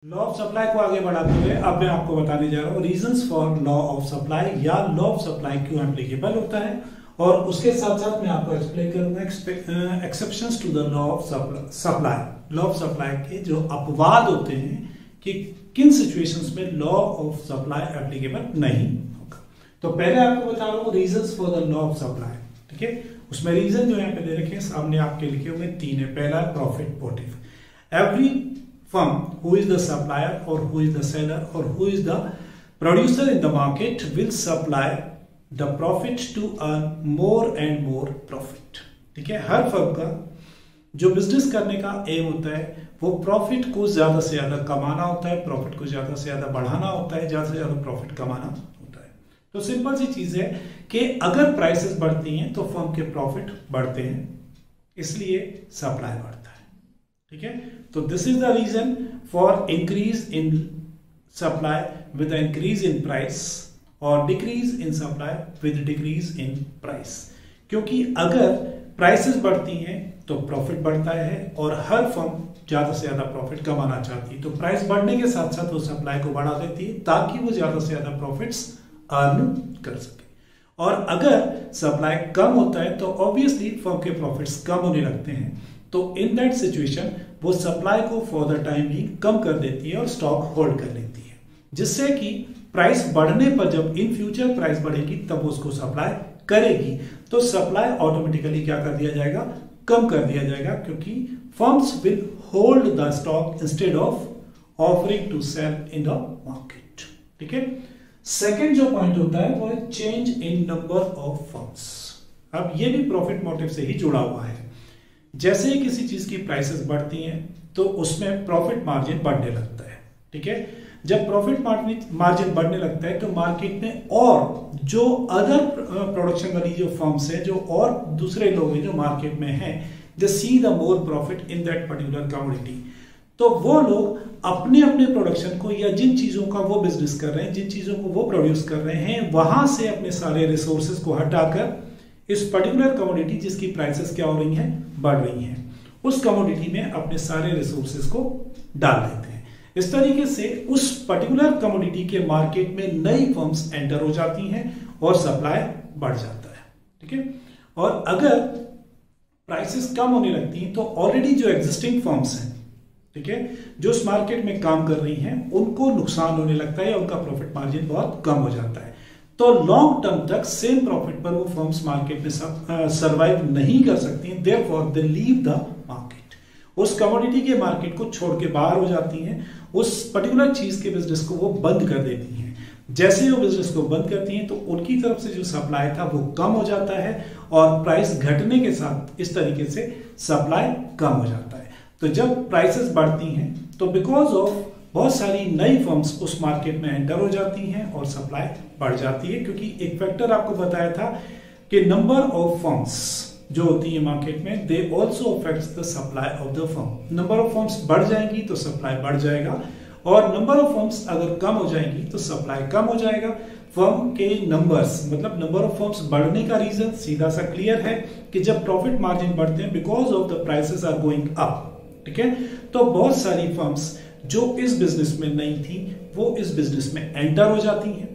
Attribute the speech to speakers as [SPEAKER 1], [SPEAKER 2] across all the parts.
[SPEAKER 1] Law of supply को आगे बढ़ाते हुए अब मैं आपको बताने जा रहा हूँ reasons for law of supply या लॉ ऑफ सप्लाई क्यों एप्लीकेबल होता है, और उसके साथ साथ मैं आपको एक्सप्लेन करूंगा exceptions to the law of supply. Law of supply के जो अपवाद होते हैं कि किन सिचुएशंस में लॉ ऑफ सप्लाई एप्लीकेबल नहीं होगा। तो पहले आपको बता रहा हूँ reasons for the law of supply. ठीक है, उसमें रीजन जो यहाँ पे दे रखे हैं सामने आपके लिखे हुए तीन है। पहला profit motive. Every firm who is the supplier or who is the seller or who is the producer in the market will supply the profit to earn more and more profit। ठीक है, हर firm का जो business करने का M होता है वो profit को ज्यादा से ज्यादा कमाना होता है, प्रॉफिट को ज्यादा से ज्यादा बढ़ाना होता है, ज्यादा से ज्यादा प्रॉफिट कमाना होता है। तो सिंपल सी चीज है कि अगर प्राइसेस बढ़ती हैं तो फर्म के प्रॉफिट बढ़ते हैं, इसलिए सप्लाई बढ़ता है। ठीक है, तो this is the reason for increase in supply with increase in price और decrease in supply with decrease in price. क्योंकि अगर प्राइसेस बढ़ती हैं तो प्रॉफिट बढ़ता है और हर फर्म ज्यादा से ज्यादा प्रॉफिट कमाना चाहती है, तो प्राइस बढ़ने के साथ साथ वो सप्लाई को बढ़ा देती है ताकि वो ज्यादा से ज्यादा प्रॉफिट्स अर्न कर सके। और अगर सप्लाई कम होता है तो ऑब्वियसली फर्म के प्रॉफिट्स कम होने लगते हैं। तो इन दैट सिचुएशन वो सप्लाई को फॉर द टाइम भी कम कर देती है और स्टॉक होल्ड कर लेती है, जिससे कि प्राइस बढ़ने पर जब इन फ्यूचर प्राइस बढ़ेगी तब उसको सप्लाई करेगी, तो सप्लाई ऑटोमेटिकली क्या कर दिया जाएगा, कम कर दिया जाएगा, क्योंकि firms will hold the stock instead of offering to sell in the market. ठीक है, सेकेंड जो पॉइंट होता है वो है change in number of firms. अब ये भी प्रॉफिट मोटिव से ही जुड़ा हुआ है। जैसे ही किसी चीज की प्राइसेस बढ़ती हैं तो उसमें प्रॉफिट मार्जिन बढ़ने लगता है। ठीक है, जब प्रॉफिट मार्जिन बढ़ने लगता है तो मार्केट में और जो अदर प्रोडक्शन वाली जो फर्म्स हैं, जो और दूसरे लोग हैं जो मार्केट में हैं, they see the more profit in that particular commodity. तो वो लोग अपने अपने प्रोडक्शन को या जिन चीजों का वो बिजनेस कर रहे हैं, जिन चीजों को वो प्रोड्यूस कर रहे हैं, वहां से अपने सारे रिसोर्सेज को हटाकर इस पर्टिकुलर कमोडिटी जिसकी प्राइसेस क्या हो रही हैं, बढ़ रही हैं, उस कमोडिटी में अपने सारे रिसोर्सेज को डाल देते हैं। इस तरीके से उस पर्टिकुलर कमोडिटी के मार्केट में नई फर्म्स एंटर हो जाती हैं और सप्लाई बढ़ जाता है। ठीक है, और अगर प्राइसेस कम होने लगती हैं तो ऑलरेडी जो एग्जिस्टिंग फर्म्स हैं, ठीक है, जो इस मार्केट में काम कर रही हैं, उनको नुकसान होने लगता है, उनका प्रॉफिट मार्जिन बहुत कम हो जाता है। तो लॉन्ग टर्म तक सेम प्रॉफिट पर वो फर्म्स मार्केट में सरवाइव नहीं कर सकती हैं, therefore they leave the market. उस कमोडिटी के मार्केट को छोड़ के बाहर हो जाती हैं, उस पर्टिकुलर चीज के बिजनेस को वो बंद कर देती हैं। जैसे ही वो बिजनेस को बंद करती हैं तो उनकी तरफ से जो सप्लाई था वो कम हो जाता है और प्राइस घटने के साथ इस तरीके से सप्लाई कम हो जाता है। तो जब प्राइसेस बढ़ती हैं तो बिकॉज ऑफ बहुत सारी नई फर्म्स उस मार्केट में एंटर हो जाती हैं और सप्लाई बढ़ जाती है, क्योंकि एक फैक्टर आपको बताया था कि नंबर ऑफ फर्म्स जो होती है मार्केट में, they also affects the supply of the firm. Number of firms बढ़ जाएंगी तो सप्लाई बढ़ जाएगा, और नंबर ऑफ फर्म्स अगर कम हो जाएंगी तो सप्लाई कम हो जाएगा। फर्म के नंबर्स मतलब नंबर ऑफ फर्म्स बढ़ने का रीजन सीधा सा क्लियर है कि जब प्रॉफिट मार्जिन बढ़ते हैं because of the prices are going up. ठीक है, तो बहुत सारी फर्म्स जो इस बिजनेस में नहीं थी वो इस बिजनेस में एंटर हो जाती हैं,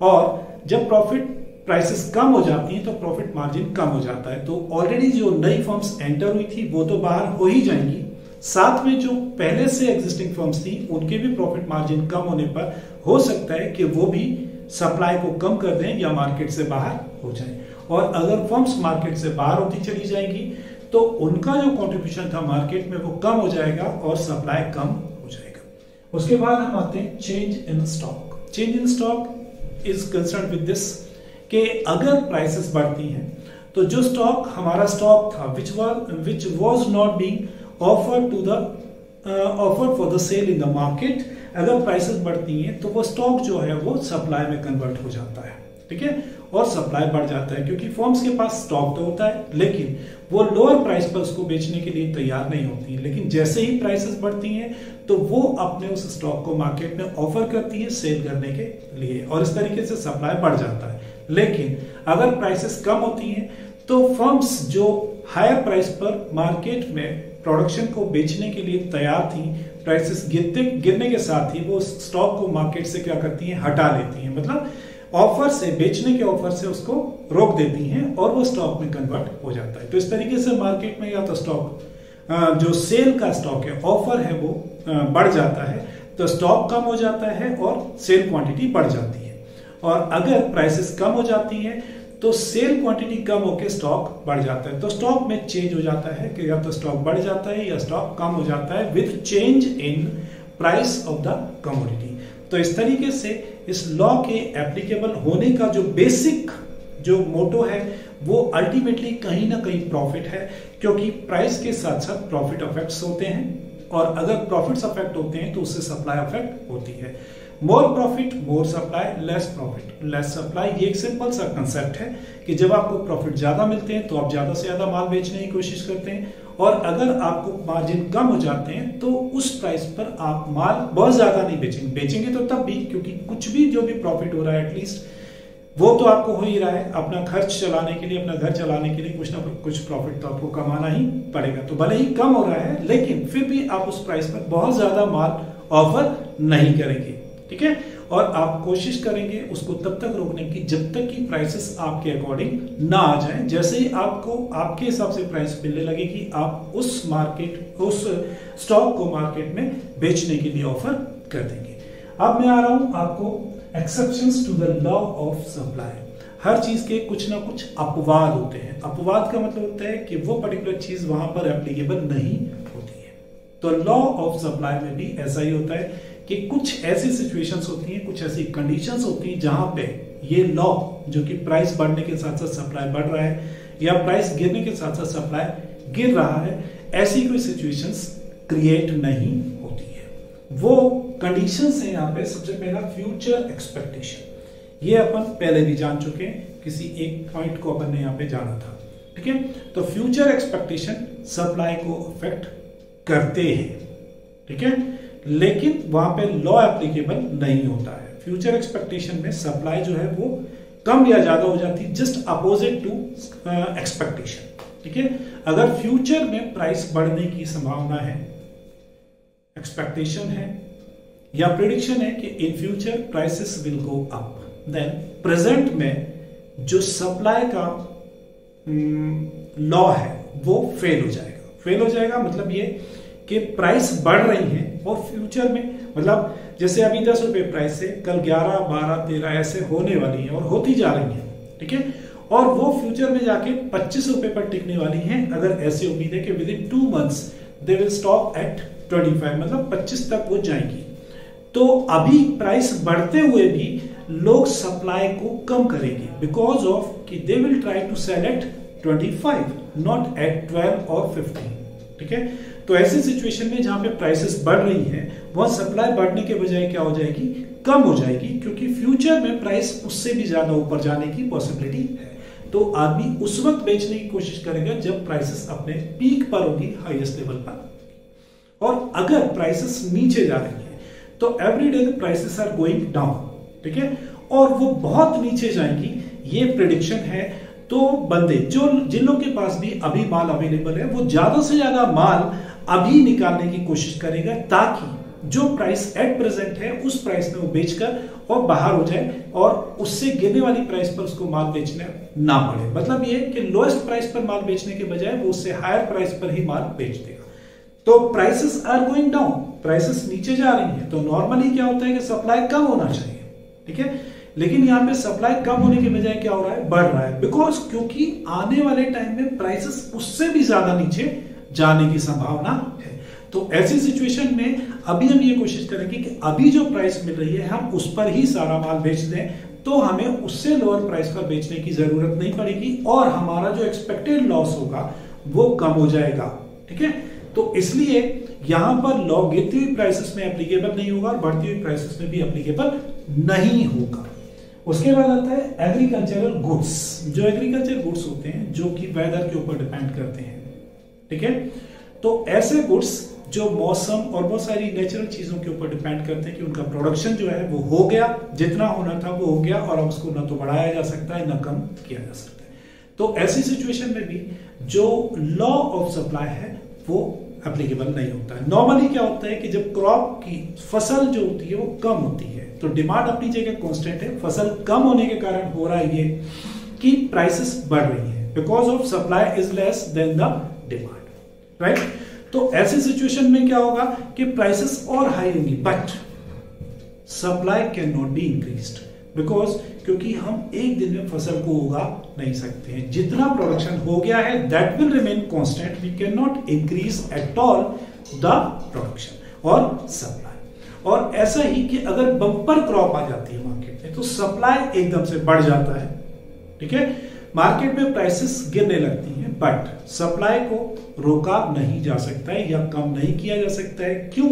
[SPEAKER 1] और जब प्रॉफिट प्राइसेस कम हो जाती हैं तो प्रॉफिट मार्जिन कम हो जाता है। तो ऑलरेडी जो नई फर्म्स एंटर हुई थी वो तो बाहर हो ही जाएंगी, साथ में जो पहले से एग्जिस्टिंग फर्म्स थी उनके भी प्रॉफिट मार्जिन कम होने पर हो सकता है कि वो भी सप्लाई को कम कर दें या मार्केट से बाहर हो जाए। और अगर फर्म्स मार्केट से बाहर होती चली जाएंगी तो उनका जो कॉन्ट्रीब्यूशन था मार्केट में वो कम हो जाएगा और सप्लाई कम हो जाएगा। उसके बाद हम आते हैं change in stock. Change in stock is concern with this कि अगर प्राइसेस बढ़ती हैं तो जो स्टॉक हमारा स्टॉक था which was not being offered to the offered for the sale in the market, अगर प्राइसेस बढ़ती हैं तो वो स्टॉक जो है वो सप्लाई में कन्वर्ट हो जाता है। ठीक है, और सप्लाई बढ़ जाता है, क्योंकि फर्म्स के पास स्टॉक तो होता है लेकिन वो लोअर प्राइस पर उसको बेचने के लिए तैयार नहीं होती है। लेकिन जैसे ही प्राइसेस बढ़ती हैं तो वो अपने उस स्टॉक को मार्केट में ऑफर करती है सेल करने के लिए, और इस तरीके से सप्लाई बढ़ जाता है। लेकिन अगर प्राइसेस कम होती हैं तो फर्म्स जो हायर प्राइस पर मार्केट में प्रोडक्शन को बेचने के लिए तैयार थी, प्राइसेस गिरने के साथ ही वो स्टॉक को मार्केट से क्या करती हैं, हटा लेती हैं, मतलब ऑफर से, बेचने के ऑफर से उसको रोक देती हैं और वो स्टॉक में कन्वर्ट हो जाता है। तो इस तरीके से मार्केट में या तो स्टॉक जो सेल का स्टॉक है, ऑफर है, वो बढ़ जाता है, तो स्टॉक कम हो जाता है और सेल क्वांटिटी बढ़ जाती है। और अगर प्राइसेस कम हो जाती हैं तो सेल क्वांटिटी कम होकर स्टॉक बढ़ जाता है। तो स्टॉक में चेंज हो जाता है कि या तो स्टॉक बढ़ जाता है या स्टॉक कम हो जाता है with change in price of the commodity. तो इस तरीके से इस लॉ के एप्लीकेबल होने का जो बेसिक जो मोटो है वो अल्टीमेटली कहीं ना कहीं प्रॉफिट है, क्योंकि प्राइस के साथ साथ प्रॉफिट अफेक्ट्स होते हैं और अगर प्रॉफिट्स अफेक्ट होते हैं तो उससे सप्लाई अफेक्ट होती है। More profit more supply, less profit less supply, ये एक सिंपल सा कंसेप्ट है कि जब आपको प्रॉफिट ज्यादा मिलते हैं तो आप ज्यादा से ज्यादा माल बेचने की कोशिश करते हैं, और अगर आपको मार्जिन कम हो जाते हैं तो उस प्राइस पर आप माल बहुत ज्यादा नहीं बेचेंगे तो तब भी, क्योंकि कुछ भी जो भी प्रॉफिट हो रहा है एटलीस्ट वो तो आपको हो ही रहा है, अपना खर्च चलाने के लिए, अपना घर चलाने के लिए कुछ ना कुछ प्रॉफिट तो आपको कमाना ही पड़ेगा। तो भले ही कम हो रहा है लेकिन फिर भी आप उस प्राइस पर बहुत ज्यादा माल ऑफर नहीं करेंगे, ठीक है, और आप कोशिश करेंगे उसको तब तक रोकने की जब तक कि प्राइसेस आपके अकॉर्डिंग ना आ जाएं। जैसे ही आपको आपके हिसाब से प्राइस मिलने लगेगी आप उस स्टॉक को मार्केट में बेचने के लिए ऑफर कर देंगे। अब मैं आ रहा हूं आपको exceptions to the law of supply. हर चीज के कुछ ना कुछ अपवाद होते हैं। अपवाद का मतलब होता है कि वो पर्टिकुलर चीज वहां पर एप्लीकेबल नहीं होती है। तो लॉ ऑफ सप्लाई में भी ऐसा ही होता है कि कुछ ऐसी सिचुएशंस होती हैं, कुछ ऐसी कंडीशंस होती हैं जहां पे ये लॉ जो कि प्राइस बढ़ने के साथ साथ सप्लाई बढ़ रहा है या प्राइस गिरने के साथ साथ सप्लाई गिर रहा है, ऐसी कोई सिचुएशंस क्रिएट नहीं होती है। वो कंडीशंस हैं यहाँ पे, सबसे पहला फ्यूचर एक्सपेक्टेशन। ये अपन पहले भी जान चुके हैं, किसी एक पॉइंट को अपन ने यहाँ पे जाना था, ठीक है। तो फ्यूचर एक्सपेक्टेशन सप्लाई को अफेक्ट करते हैं, ठीक है, लेकिन वहां पे लॉ एप्लीकेबल नहीं होता है। फ्यूचर एक्सपेक्टेशन में सप्लाई जो है वो कम या ज्यादा हो जाती है, जस्ट अपोजिट टू एक्सपेक्टेशन, ठीक है। अगर फ्यूचर में प्राइस बढ़ने की संभावना है, एक्सपेक्टेशन है या प्रिडिक्शन है कि in future prices will go up, then present में जो सप्लाई का लॉ है वो फेल हो जाएगा। फेल हो जाएगा मतलब ये कि प्राइस बढ़ रही है और फ्यूचर में, मतलब जैसे अभी 10 रुपए प्राइस है, कल 11, 12, 13 ऐसे होने वाली है और होती जा रही है, ठीक है, और वो फ्यूचर में जाके 25 रुपए पर टिकने वाली है। अगर ऐसी उम्मीद है कि with in 2 months they will stop at 25, मतलब 25 तक वो जाएंगी। तो अभी प्राइस बढ़ते हुए भी लोग सप्लाई को कम करेंगे बिकॉज ऑफ कि they will try to sell at 25, not at 12 और 15, ठीक है। तो ऐसी सिचुएशन में जहां पे प्राइसेस बढ़ रही हैं वहां सप्लाई बढ़ने के बजाय क्या हो जाएगी, कम हो जाएगी, क्योंकि फ्यूचर में प्राइस उससे भी ज्यादा ऊपर जाने की पॉसिबिलिटी है। तो आदमी उस वक्त बेचने की कोशिश करेगा जब प्राइसेस अपने पीक पर होगी, हाईएस्ट लेवल पर। और अगर प्राइसेस नीचे जा रही है तो every day the prices are going down, ठीक है, और वो बहुत नीचे जाएंगी, ये प्रेडिक्शन है। तो बंदे जिन लोगों के पास भी अभी माल अवेलेबल है वो ज्यादा से ज्यादा माल अभी निकालने की कोशिश करेगा ताकि जो प्राइस एट प्रेजेंट है उस प्राइस में वो बेचकर और बाहर हो जाए और उससे गिरने वाली प्राइस पर उसको माल बेचना ना पड़े। मतलब ये कि लोएस्ट प्राइस पर माल बेचने के बजाय वो उससे हायर प्राइस पर ही माल बेच देगा। तो prices are going down, prices नीचे जा रही है, तो नॉर्मली क्या होता है कि सप्लाई कम होना चाहिए, ठीक है, लेकिन यहाँ पे सप्लाई कम होने के बजाय क्या हो रहा है, बढ़ रहा है, बिकॉज क्योंकि आने वाले टाइम में प्राइसेस उससे भी ज्यादा नीचे जाने की संभावना है। तो ऐसी सिचुएशन में अभी हम ये कोशिश करेंगे कि अभी जो प्राइस मिल रही है हम उस पर ही सारा माल बेच दें, तो हमें उससे लोअर प्राइस पर बेचने की जरूरत नहीं पड़ेगी और हमारा जो एक्सपेक्टेड लॉस होगा वो कम हो जाएगा, ठीक है। तो इसलिए यहां पर लॉ गिरती हुई प्राइसेस में एप्लीकेबल नहीं होगा और बढ़ती हुई प्राइसेस में भी एप्लीकेबल नहीं होगा। उसके बाद आता है एग्रीकल्चरल गुड्स। जो एग्रीकल्चर गुड्स होते हैं जो कि वेदर के ऊपर डिपेंड करते हैं, ठीक है, तो ऐसे गुड्स जो मौसम और बहुत सारी नेचुरल चीजों के ऊपर डिपेंड करते हैं कि उनका प्रोडक्शन जो है वो हो गया, जितना होना था वो हो गया और अब उसको ना तो बढ़ाया जा सकता है ना कम किया जा सकता है। तो ऐसी सिचुएशन में भी जो लॉ ऑफ सप्लाई है वो एप्लीकेबल नहीं होता है। नॉर्मली क्या होता है कि जब क्रॉप की फसल जो होती है वो कम होती है तो डिमांड अपनी जगह कांस्टेंट है, फसल कम होने के कारण हो रहा है ये कि प्राइसेस बढ़ रही है because of supply is less than the demand, right. तो ऐसी सिचुएशन में क्या होगा कि प्राइसेस और हाई होंगी but supply can not be increased because क्योंकि हम एक दिन में फसल को उगा नहीं सकते हैं। जितना प्रोडक्शन हो गया है that will remain constant, we can not increase at all the production और सप्लाई। और ऐसा ही कि अगर बम्पर क्रॉप आ जाती है मार्केट में तो सप्लाई एकदम से बढ़ जाता है, ठीक है। मार्केट में प्राइसेस गिरने लगती हैं बट सप्लाई को रोका नहीं जा सकता है या कम नहीं किया जा सकता है। क्यों?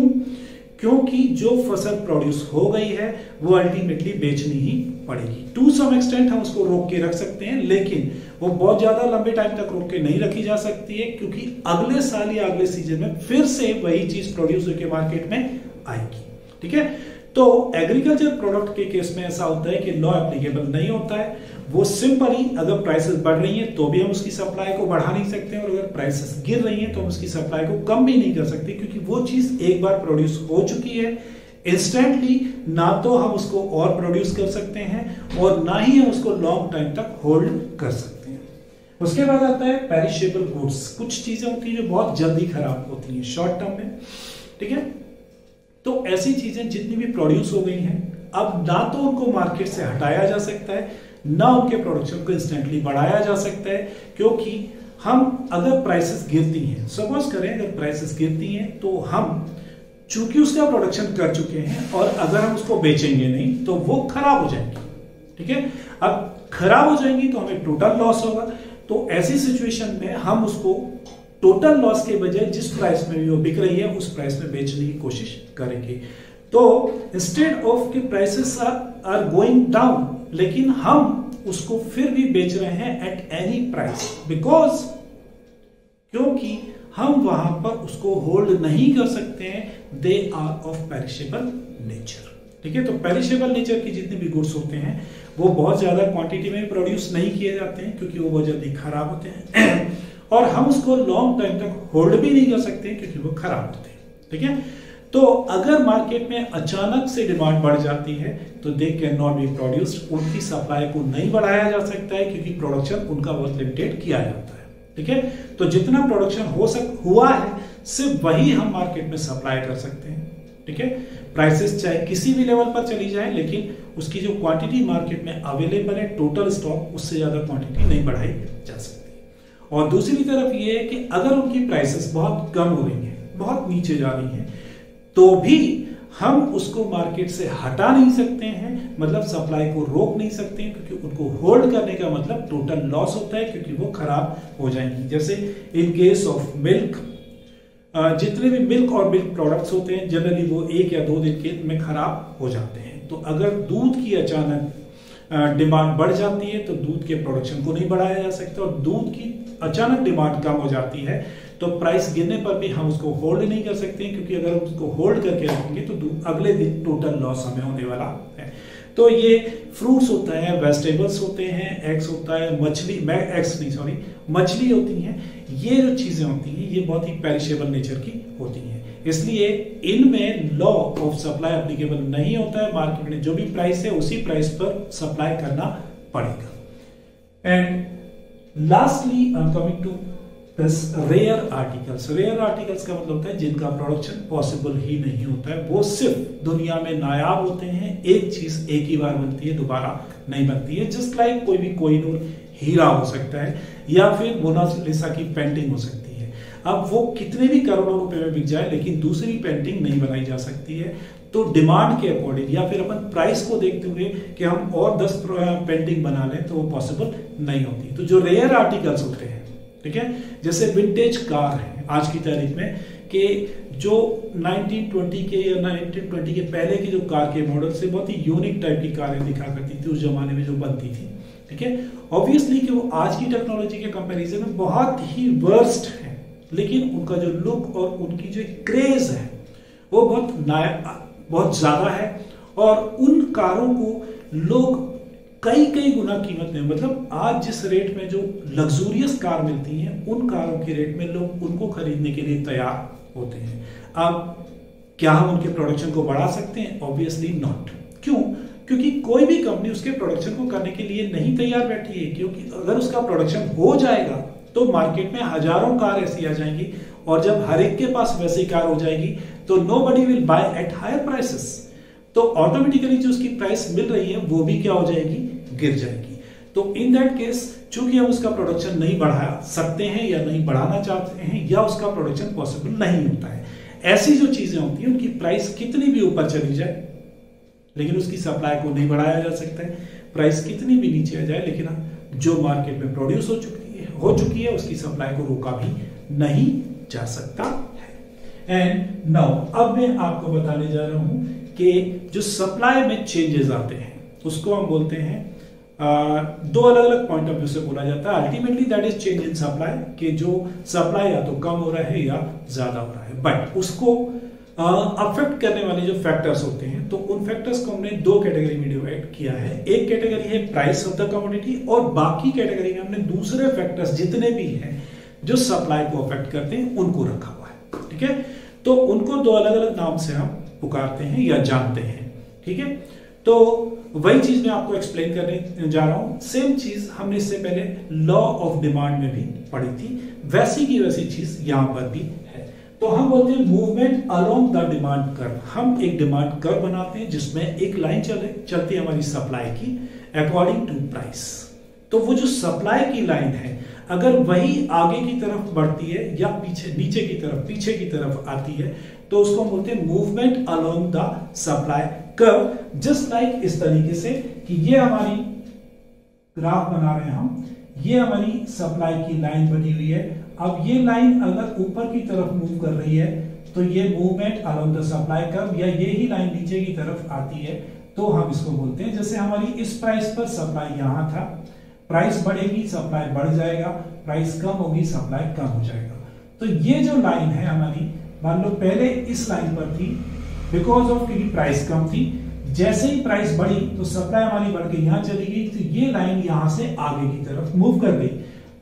[SPEAKER 1] क्योंकि जो फसल प्रोड्यूस हो गई है वो अल्टीमेटली बेचनी ही पड़ेगी। टू सम एक्सटेंट हम उसको रोक के रख सकते हैं लेकिन वो बहुत ज्यादा लंबे टाइम तक रोक के नहीं रखी जा सकती है क्योंकि अगले साल या अगले सीजन में फिर से वही चीज प्रोड्यूस होकर मार्केट में आएगी, ठीक है। तो एग्रीकल्चर प्रोडक्ट के केस में ऐसा होता है कि लॉ एप्लीकेबल नहीं होता है। वो सिंपली अगर प्राइसेस बढ़ रही हैं तो भी हम उसकी सप्लाई को बढ़ा नहीं सकते और अगर प्राइसेस गिर रही हैं तो हम उसकी सप्लाई को कम भी नहीं कर सकते क्योंकि वो चीज एक बार प्रोड्यूस हो चुकी है इंस्टेंटली। ना तो हम उसको और प्रोड्यूस कर सकते हैं और ना ही हम उसको लॉन्ग टाइम तक होल्ड कर सकते हैं। उसके बाद आता है पेरिशेबल गुड्स। कुछ चीजें होती हैं जो बहुत जल्दी खराब होती हैं शॉर्ट टर्म में, ठीक है। तो ऐसी चीजें जितनी भी प्रोड्यूस हो गई हैं अब ना तो उनको मार्केट से हटाया जा सकता है ना उनके प्रोडक्शन को इंस्टेंटली बढ़ाया जा सकता है क्योंकि हम अगर प्राइसेस गिरती हैं, सपोज करें अगर प्राइसेस गिरती हैं तो हम चूंकि उसका प्रोडक्शन कर चुके हैं और अगर हम उसको बेचेंगे नहीं तो वो खराब हो जाएंगी, ठीक है। अब खराब हो जाएंगी तो हमें टोटल लॉस होगा। तो ऐसी सिचुएशन में हम उसको टोटल लॉस के बजाय जिस प्राइस में भी वो बिक रही है उस प्राइस में बेचने की कोशिश करेंगे। तो इंस्टेड ऑफ कि प्राइसेस आर गोइंग डाउन लेकिन हम उसको फिर भी बेच रहे हैं एट एनी प्राइस बिकॉज क्योंकि हम वहां पर उसको होल्ड नहीं कर सकते हैं, they are of perishable nature, ठीक है। तो पेरिशेबल नेचर की जितने भी गुड्स होते हैं वो बहुत ज्यादा क्वांटिटी में प्रोड्यूस नहीं किए जाते हैं क्योंकि वो बहुत जल्दी खराब होते हैं और हम उसको लॉन्ग टाइम तक होल्ड भी नहीं कर सकते क्योंकि वो खराब होते हैं, ठीक है। तो अगर मार्केट में अचानक से डिमांड बढ़ जाती है तो they can not be produced, उनकी सप्लाई को नहीं बढ़ाया जा सकता है क्योंकि प्रोडक्शन उनका बहुत लिमिटेड किया जाता है, ठीक है। तो जितना प्रोडक्शन हुआ है सिर्फ वही हम मार्केट में सप्लाई कर सकते हैं, ठीक है। प्राइसेस चाहे किसी भी लेवल पर चली जाए लेकिन उसकी जो क्वांटिटी मार्केट में अवेलेबल है टोटल स्टॉक उससे ज्यादा क्वांटिटी नहीं बढ़ाई जा सकती। और दूसरी तरफ ये है कि अगर उनकी प्राइसेस बहुत कम हो रही है, बहुत नीचे जा रही है तो भी हम उसको मार्केट से हटा नहीं सकते हैं, मतलब सप्लाई को रोक नहीं सकते हैं क्योंकि उनको होल्ड करने का मतलब टोटल लॉस होता है क्योंकि वो खराब हो जाएंगी। जैसे इन केस ऑफ मिल्क, जितने भी मिल्क और मिल्क प्रोडक्ट्स होते हैं जनरली वो 1 या 2 दिन के में खराब हो जाते हैं। तो अगर दूध की अचानक डिमांड बढ़ जाती है तो दूध के प्रोडक्शन को नहीं बढ़ाया जा सकता और दूध की अचानक डिमांड कम हो जाती है तो प्राइस गिरने पर भी हम उसको होल्ड नहीं कर सकते क्योंकि अगर हम उसको होल्ड करके रखेंगे तो अगले दिन टोटल लॉस हमें होने वाला है। तो ये फ्रूट्स होता है, वेजिटेबल्स होते हैं, एग्स होता है, मछली होती हैं, ये जो चीजें होती हैं ये बहुत ही पेरिशेबल नेचर की होती हैं। इसलिए इनमें लॉ ऑफ सप्लाई एप्लीकेबल नहीं होता है। मार्केट में जो भी प्राइस है उसी प्राइस पर सप्लाई करना पड़ेगा। And lastly I am coming to rare articles. Rare articles का मतलब होता है जिनका प्रोडक्शन पॉसिबल ही नहीं होता है, वो सिर्फ दुनिया में नायाब होते हैं। एक चीज एक ही बार बनती है, दोबारा नहीं बनती है। जस्ट लाइक कोई भी कोहिनूर हीरा हो सकता है या फिर मोनालिसा की पेंटिंग हो सकती है। अब वो कितने भी करोड़ों रुपए में बिक जाए लेकिन दूसरी पेंटिंग नहीं बनाई जा सकती है। तो डिमांड के अकॉर्डिंग या फिर अपन प्राइस को देखते हुए कि हम और 10 पेंटिंग बना लें तो वो पॉसिबल नहीं होती। तो जो रेयर आर्टिकल्स होते हैं, ठीक है, जैसे विंटेज कार है आज की तारीख में कि जो 1920 के या 1920 के पहले के जो कार के मॉडल से बहुत ही यूनिक टाइप की कारें दिखा करती थी उस जमाने में जो बनती थी, ठीक है। ऑब्वियसली कि वो आज की टेक्नोलॉजी के कंपैरिजन में बहुत ही वर्स्ट है लेकिन उनका जो लुक और उनकी जो क्रेज है वो बहुत ज्यादा है और उन कारों को लोग कई गुना कीमत में, मतलब आज जिस रेट में जो लग्जूरियस कार मिलती हैं उन कारों के रेट में लोग उनको खरीदने के लिए तैयार होते हैं। अब क्या हम उनके प्रोडक्शन को बढ़ा सकते हैं? Obviously not. क्यों? क्योंकि कोई भी कंपनी उसके प्रोडक्शन को करने के लिए नहीं तैयार बैठी है, क्योंकि अगर उसका प्रोडक्शन हो जाएगा तो मार्केट में हजारों कार ऐसी आ जाएंगी, और जब हर एक के पास वैसी कार हो जाएगी तो nobody will buy at higher prices, तो ऑटोमेटिकली जो उसकी प्राइस मिल रही है वो भी क्या हो जाएगी? गिर जाएगी। तो इन दैट केस चूंकि हम उसका प्रोडक्शन नहीं बढ़ा सकते हैं या नहीं बढ़ाना चाहते हैं या उसका प्रोडक्शन पॉसिबल नहीं होता है, ऐसी जो चीजें होती हैं उनकी प्राइस कितनी भी ऊपर चली जाए लेकिन उसकी सप्लाई को नहीं बढ़ाया जा सकता है, प्राइस कितनी भी नीचे आ जाए लेकिन जो मार्केट में प्रोड्यूस हो चुकी है उसकी सप्लाई को रोका भी नहीं जा सकता है। एंड नाउ अब मैं आपको बताने जा रहा हूं कि जो सप्लाई में चेंजेस आते हैं उसको हम बोलते हैं दो अलग अलग पॉइंट ऑफ व्यू से बोला जाता है। Ultimately that is change in supply, कि जो सप्लाई या तो कम हो रहा है या ज्यादा हो रहा है, बट उसको अफेक्ट करने वाले जो फैक्टर्स होते हैं तो उन फैक्टर्स को हमने दो कैटेगरी में डिवाइड किया है। एक कैटेगरी है प्राइस ऑफ द कमोडिटी, और बाकी कैटेगरी में हमने दूसरे फैक्टर्स जितने भी हैं जो सप्लाई को अफेक्ट करते हैं उनको रखा हुआ है। ठीक है, तो उनको दो अलग अलग नाम से हम पुकारते हैं या जानते हैं। ठीक है, तो वही चीज मैं आपको एक्सप्लेन करने जा रहा हूं। सेम चीज हमने इससे पहले लॉ ऑफ डिमांड में भी पढ़ी थी, वैसी की वैसी चीज यहां पर भी है। तो हम बोलते हैं movement along the demand curve. हम एक डिमांड कर्व बनाते हैं जिसमें एक लाइन चलती है हमारी सप्लाई की अकॉर्डिंग टू प्राइस। तो वो जो सप्लाई की लाइन है अगर वही आगे की तरफ बढ़ती है या पीछे की तरफ आती है तो उसको हम बोलते हैं movement along the supply curve. Just like इस तरीके से कि ये हमारी ग्राफ बना रहे हैं हम, ये हमारी सप्लाई की लाइन बनी हुई है। अब ये लाइन अगर ऊपर की तरफ मूव कर रही है तो ये movement along the supply curve, या ये ही लाइन नीचे की तरफ आती है तो हम इसको बोलते हैं, जैसे हमारी इस प्राइस पर सप्लाई यहां था, प्राइस बढ़ेगी सप्लाई बढ़ जाएगा, प्राइस कम होगी सप्लाई कम हो जाएगा। तो ये जो लाइन है हमारी, मान लो पहले इस लाइन पर थी बिकॉज ऑफ क्योंकि प्राइस कम थी, जैसे ही प्राइस बढ़ी तो सप्लाई हमारी बढ़ के यहां चली गई, तो ये लाइन यहां से आगे की तरफ मूव कर गई।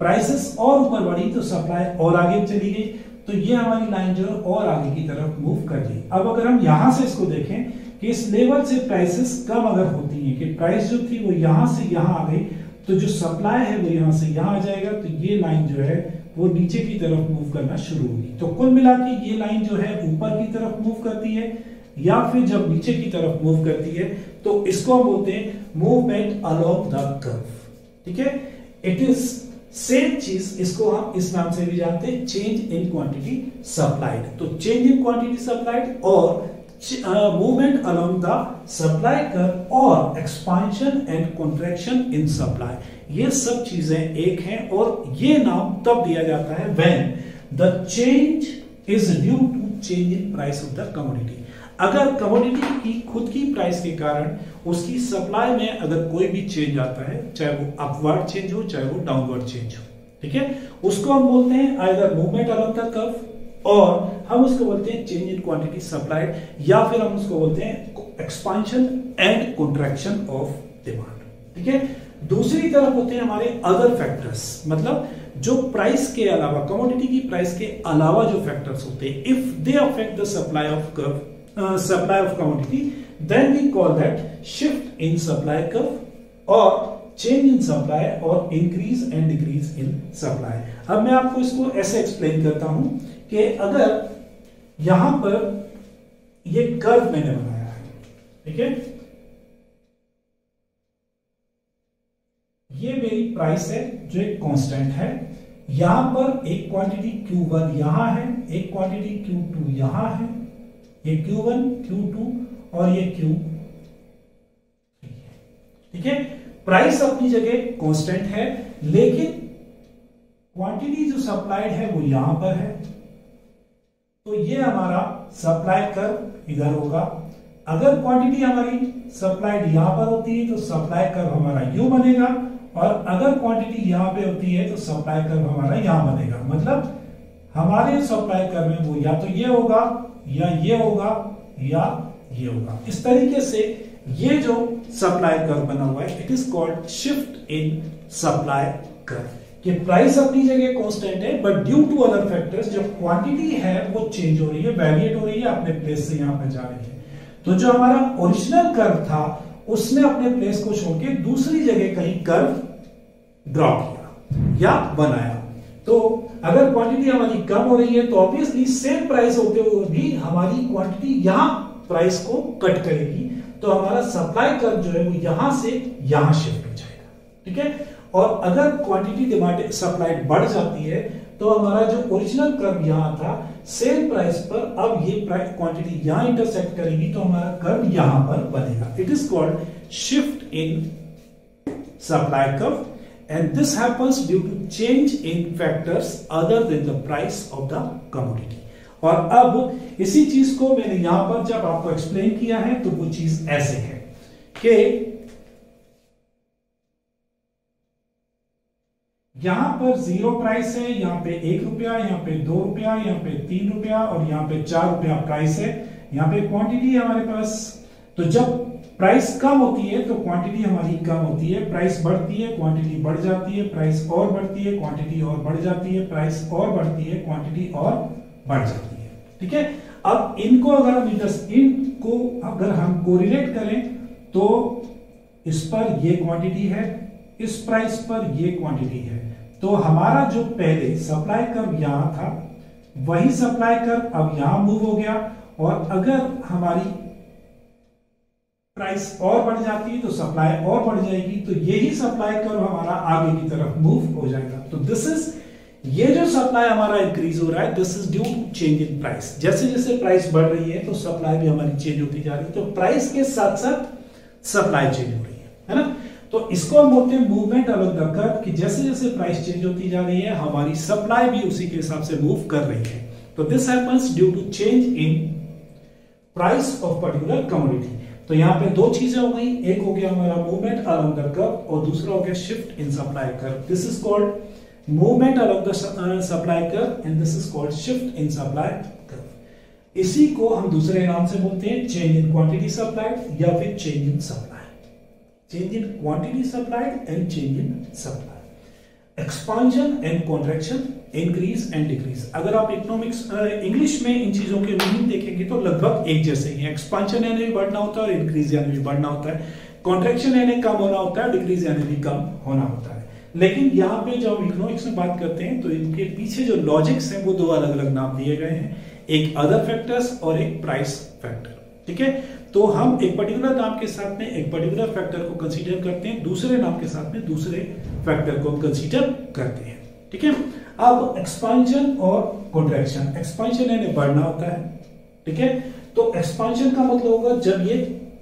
[SPEAKER 1] प्राइसेस और ऊपर बढ़ी तो सप्लाई और आगे चली गई, तो ये हमारी लाइन जो है और आगे की तरफ मूव कर गई। अब अगर हम यहां से इसको देखें कि इस लेवल से प्राइसेस कम अगर होती हैं कि प्राइस जो थी वो यहां से यहां आ गई, तो जो सप्लाई है वो यहां से यहां आ जाएगा, तो ये लाइन जो है वो नीचे की तरफ मूव करना शुरू होगी। तो कुल मिला के ये लाइन जो है ऊपर की तरफ मूव करती है या फिर जब नीचे की तरफ मूव करती है तो इसको हम बोलते हैं मूवमेंट अलोंग द कर्व। ठीक है, इट इज सेम चीज, इसको हम इस नाम से भी जानते हैं चेंज इन क्वांटिटी सप्लाइड। तो चेंज इन क्वांटिटी सप्लाइड और movement along the supply curve और expansion and contraction in supply, ये सब चीजें एक हैं और ये नाम तब दिया जाता है when the change is due to change in price of the commodity. अगर कमोडिटी की खुद की प्राइस के कारण उसकी सप्लाई में अगर कोई भी चेंज आता है, चाहे वो अपवर्ड चेंज हो चाहे वो डाउनवर्ड चेंज हो, ठीक है, उसको हम बोलते हैं either movement along the curve, और हम उसको बोलते हैं चेंज इन क्वांटिटी सप्लाइड, या फिर हम उसको बोलते हैं expansion and contraction of demand. ठीक है, दूसरी तरफ होते हैं हमारे अदर फैक्टर्स, मतलब जो प्राइस के अलावा, कमोडिटी की प्राइस के अलावा जो फैक्टर्स होते हैं, if they affect the supply of curve, supply of commodity, then we call that shift in supply curve or change in supply or increase and decrease in supply। अब मैं आपको इसको ऐसे एक्सप्लेन करता हूं कि अगर यहां पर ये कर्व मैंने बनाया है, ठीक है, ये मेरी प्राइस है जो एक कांस्टेंट है, यहां पर एक क्वांटिटी Q1 यहां है, एक क्वांटिटी Q2 यहां है, ये Q1 Q2 और ये Q3 है। ठीक है, प्राइस अपनी जगह कांस्टेंट है लेकिन क्वांटिटी जो सप्लाइड है वो यहां पर है, तो ये हमारा सप्लाई कर्व इधर होगा। अगर क्वांटिटी हमारी सप्लाइड यहां पर होती है तो सप्लाई कर्व हमारा यू बनेगा, और अगर क्वांटिटी यहां पे होती है तो सप्लाई कर्व हमारा यहां बनेगा। मतलब हमारे सप्लाई कर्व में वो या तो ये होगा या ये होगा या ये होगा। इस तरीके से ये जो सप्लाई कर्व बना हुआ है it is called shift in supply curve. कि प्राइस अपनी जगह कांस्टेंट है, but due to other factors जो क्वांटिटी है वो चेंज हो रही है, वेरिएट हो रही है, अपने प्लेस से यहां पर जा रही है। तो जो हमारा ओरिजिनल कर्व था उसने अपने प्लेस को छोड़ के दूसरी जगह कहीं कर्व ड्रॉ किया या बनाया। तो अगर क्वांटिटी हमारी कम हो रही है तो ऑब्वियसली सेम प्राइस होते हुए भी हमारी क्वांटिटी यहां प्राइस को कट करेगी, तो हमारा सप्लाई कर्व जो है वो यहां से यहां शिफ्ट हो जाएगा। ठीक है, और अगर क्वांटिटी डिमांड सप्लाई बढ़ जाती है तो हमारा जो ओरिजिनल कर्व यहां था सेम प्राइस पर, अब ये क्वांटिटी यहां इंटरसेक्ट करेगी तो हमारा कर्व यहां पर बनेगा। It is called shift in supply curve and this happens due to change in factors other than the price of the commodity। और अब इसी चीज को मैंने यहां पर जब आपको एक्सप्लेन किया है तो वो चीज ऐसे है कि यहां पर 0 प्राइस है, यहां पे 1 रुपया, यहां पे 2 रुपया, यहां पे 3 रुपया और यहां पे 4 रुपया प्राइस है। यहां पे क्वांटिटी है हमारे पास, तो जब प्राइस कम होती है तो क्वांटिटी हमारी कम होती है, प्राइस बढ़ती है क्वांटिटी बढ़ जाती है, प्राइस और बढ़ती है क्वांटिटी और बढ़ जाती है, प्राइस और बढ़ती है क्वांटिटी और बढ़ जाती है। ठीक है, अब इनको अगर हम कोरिलेट करें तो इस पर ये क्वांटिटी है, इस प्राइस पर ये क्वांटिटी है, तो हमारा जो पहले सप्लाई कर्व यहां था वही सप्लाई कर्व अब यहां मूव हो गया, और अगर हमारी प्राइस और बढ़ जाती है तो सप्लाई और बढ़ जाएगी, तो यही सप्लाई कर्व हमारा आगे की तरफ मूव हो जाएगा। तो दिस इज, ये जो सप्लाई हमारा इंक्रीज हो रहा है this is due to change in price. जैसे जैसे प्राइस बढ़ रही है तो सप्लाई भी हमारी चेंज होती जा रही है, तो प्राइस के साथ साथ सप्लाई चेंज हो रही है ना। तो इसको हम बोलते हैं मूवमेंट अलोंग द कर्व, कि जैसे जैसे प्राइस चेंज होती जा रही है हमारी सप्लाई भी उसी के हिसाब से मूव कर रही है। तो this happens due to change in price of particular commodity. तो यहां पे दो चीजें हो गई, एक हो गया हमारा मूवमेंट अलोंग द कर्व और दूसरा हो गया shift in supply curve. This is called movement along the supply curve and this is called shift in supply curve. इसी को हम दूसरे नाम से बोलते हैं चेंज इन क्वांटिटी सप्लाइड या फिर change in supply. Change in quantity supplied and change in supply. Expansion and contraction, increase and decrease. अगर आप इकोनॉमिक्स इंग्लिश में इन चीजों के मीनिंग देखेंगे तो लगभग एक जैसे ही है। एक्सपांशन यानी भी बढ़ना होता है और इंक्रीज यानी भी बढ़ना होता है, कॉन्ट्रैक्शन यानी कम होना होता है, डिक्रीज यानी भी कम होना होता है। लेकिन यहाँ पे जब हम इकोनॉमिक्स में बात करते हैं तो इनके पीछे जो लॉजिक्स हैं वो दो अलग अलग नाम दिए गए हैं, एक अदर फैक्टर्स और एक प्राइस फैक्टर। ठीक है, तो हम एक पर्टिकुलर नाम के साथ में एक पर्टिकुलर फैक्टर को कंसीडर करते हैं, दूसरे नाम के साथ में दूसरे फैक्टर को कंसीडर करते हैं। ठीक है, अब एक्सपांशन और कॉन्ट्रैक्शन। एक्सपांशन यानी बढ़ना होता है, ठीक है, तो एक्सपांशन का मतलब होगा जब ये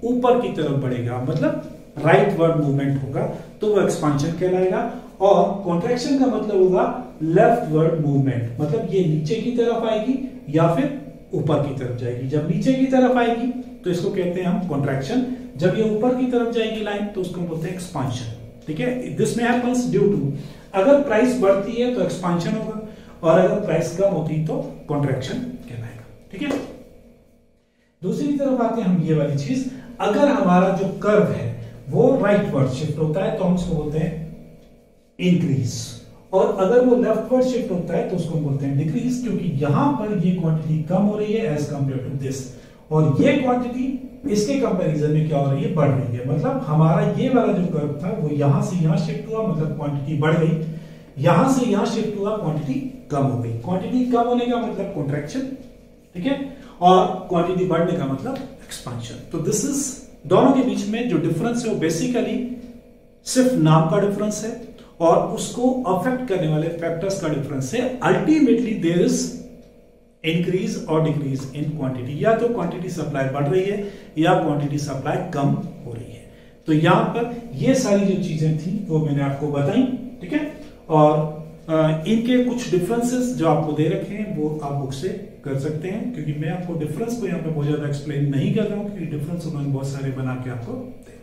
[SPEAKER 1] ऊपर की तरफ बढ़ेगा, मतलब राइट वर्ड मूवमेंट होगा तो वो एक्सपांशन कहलाएगा, और कॉन्ट्रैक्शन का मतलब होगा लेफ्ट वर्ड मूवमेंट, मतलब ये नीचे की तरफ आएगी या फिर ऊपर की तरफ जाएगी। जब नीचे की तरफ आएगी तो इसको कहते हैं हम कॉन्ट्रैक्शन, जब ये ऊपर की तरफ जाएगी लाइन तो उसको बोलते हैं एक्सपांशन। ठीक है, दिस में हैपेंस ड्यू टू, अगर प्राइस बढ़ती है तो एक्सपांशन होगा और अगर प्राइस कम होती तो कॉन्ट्रैक्शन कहलाएगा। ठीक है, दूसरी तरफ आते हैं हम ये वाली चीज, अगर हमारा जो कर्व है वो राइटवर्ड शिफ्ट होता है तो हम उसको बोलते हैं इंक्रीज, और अगर वो लेफ्टवर्ड शिफ्ट होता है तो उसको बोलते हैं डिक्रीज, क्योंकि यहां पर ये क्वांटिटी कम हो रही है एज कंपेयर टू दिस, और ये क्वांटिटी इसके कंपैरिजन में क्या हो रही है, बढ़ रही है। मतलब हमारा ये वाला जो कर्व था वो यहां से यहां शिफ्ट हुआ, मतलब क्वांटिटी बढ़ गई, यहां से यहां शिफ्ट हुआ क्वांटिटी कम हो गई। क्वांटिटी कम होने का मतलब कॉन्ट्रैक्शन, ठीक है, और क्वांटिटी बढ़ने का मतलब एक्सपांशन। तो दिस इज, दोनों के बीच में जो डिफरेंस है वो बेसिकली सिर्फ नाम का डिफरेंस है और उसको अफेक्ट करने वाले फैक्टर्स का डिफरेंस है। अल्टीमेटली देयर इज इंक्रीज और डिक्रीज इन क्वांटिटी, या तो क्वांटिटी सप्लाई बढ़ रही है या क्वांटिटी सप्लाई कम हो रही है। तो यहां पर ये सारी जो चीजें थी वो मैंने आपको बताई, ठीक है, और इनके कुछ डिफरेंसेस जो आपको दे रखे हैं वो आप बुक से कर सकते हैं, क्योंकि मैं आपको डिफरेंस को यहाँ पे बहुत ज्यादा एक्सप्लेन नहीं कर रहा हूँ, क्योंकि डिफरेंस उन्होंने बहुत सारे बना के आपको दे